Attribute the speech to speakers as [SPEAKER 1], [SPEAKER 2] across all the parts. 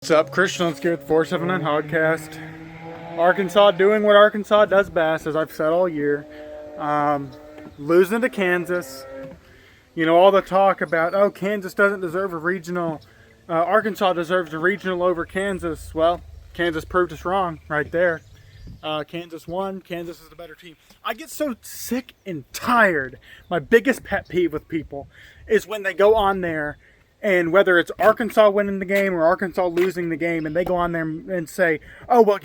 [SPEAKER 1] What's up? Christian Linsky with 479 Hogcast. Arkansas doing what Arkansas does best, as I've said all year. Losing to Kansas. You know, all the talk about, oh, Kansas doesn't deserve a regional. Arkansas deserves a regional over Kansas. Well, Kansas proved us wrong right there. Kansas won. Kansas is the better team. I get so sick and tired. My biggest pet peeve with people is when they go on there, and whether it's Arkansas winning the game or Arkansas losing the game, and they go on there and say, oh, well,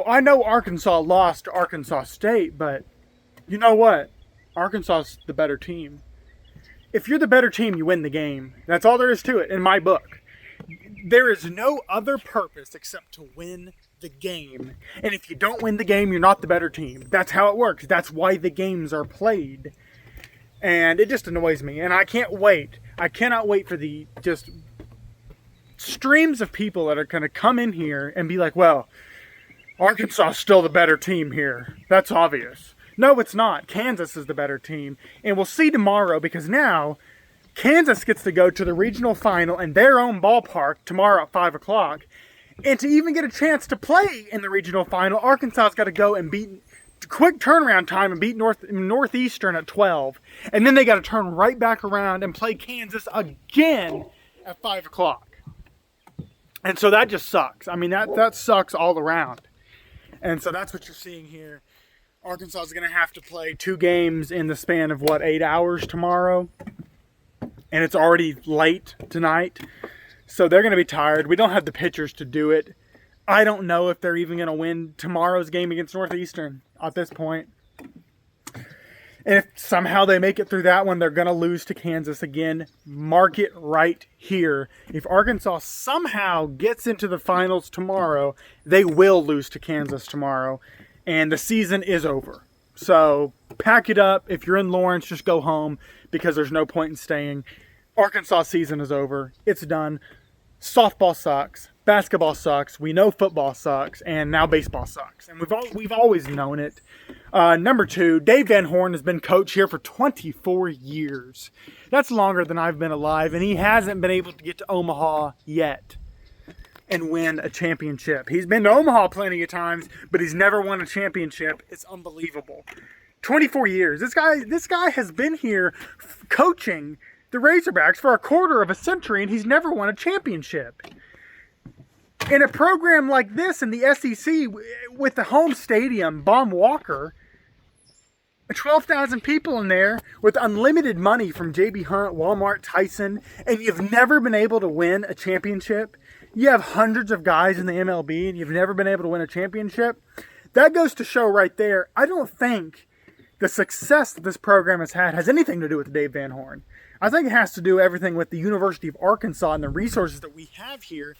[SPEAKER 1] I know Arkansas lost to Arkansas State, but you know what? Arkansas is the better team. If you're the better team, you win the game. That's all there is to it in my book. There is no other purpose except to win the game. And if you don't win the game, you're not the better team. That's how it works. That's why the games are played. And it just annoys me. And I can't wait. I cannot wait for the just streams of people that are going to come in here and be like, well, Arkansas is still the better team here. That's obvious. No, it's not. Kansas is the better team. And we'll see tomorrow, because now Kansas gets to go to the regional final in their own ballpark tomorrow at 5 o'clock. And to even get a chance to play in the regional final, Arkansas's got to go and beat quick turnaround time and beat Northeastern at 12. And then they got to turn right back around and play Kansas again at 5 o'clock. And so that just sucks. I mean, that sucks all around. And so that's what you're seeing here. Arkansas is going to have to play 2 games in the span of, 8 hours tomorrow? And it's already late tonight. So they're going to be tired. We don't have the pitchers to do it. I don't know if they're even going to win tomorrow's game against Northeastern at this point. And if somehow they make it through that one, they're going to lose to Kansas again. Mark it right here. If Arkansas somehow gets into the finals tomorrow, they will lose to Kansas tomorrow. And the season is over. So pack it up. If you're in Lawrence, just go home, because there's no point in staying. Arkansas season is over. It's done. Softball sucks. Basketball sucks. We know football sucks. And now baseball sucks. And we've always known it. Number 2, Dave Van Horn has been coach here for 24 years. That's longer than I've been alive. And he hasn't been able to get to Omaha yet and win a championship. He's been to Omaha plenty of times, but he's never won a championship. It's unbelievable. 24 years. This guy has been here coaching the Razorbacks for a quarter of a century, and he's never won a championship. In a program like this in the SEC, with the home stadium, Baum Walker, 12,000 people in there with unlimited money from J.B. Hunt, Walmart, Tyson, and you've never been able to win a championship. You have hundreds of guys in the MLB, and you've never been able to win a championship. That goes to show right there, I don't think the success that this program has had has anything to do with Dave Van Horn. I think it has to do everything with the University of Arkansas and the resources that we have here.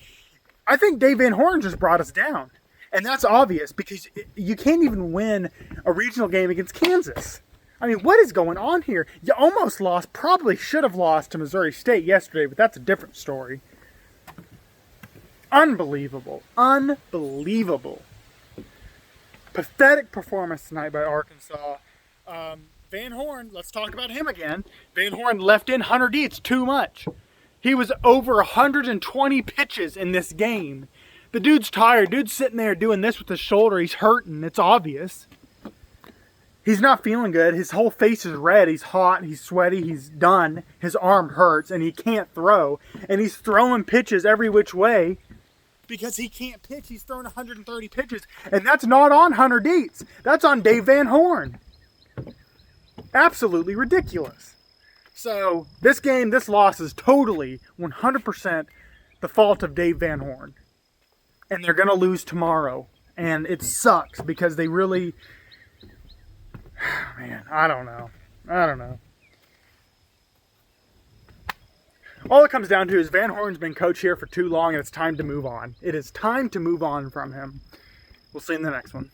[SPEAKER 1] I think Dave Van Horn just brought us down. And that's obvious, because you can't even win a regional game against Kansas. I mean, what is going on here? You almost lost, probably should have lost to Missouri State yesterday, but that's a different story. Unbelievable. Unbelievable. Pathetic performance tonight by Arkansas. Van Horn, let's talk about him again. Van Horn left in Hunter Dietz too much. He was over 120 pitches in this game. The dude's tired. Dude's sitting there doing this with his shoulder. He's hurting. It's obvious. He's not feeling good. His whole face is red. He's hot. He's sweaty. He's done. His arm hurts, and he can't throw. And he's throwing pitches every which way because he can't pitch. He's thrown 130 pitches. And that's not on Hunter Dietz. That's on Dave Van Horn. Absolutely ridiculous. So this loss is totally 100% the fault of Dave Van Horn. And they're going to lose tomorrow. And it sucks, because they really... Man, I don't know. All it comes down to is Van Horn's been coach here for too long, and it's time to move on. It is time to move on from him. We'll see you in the next one.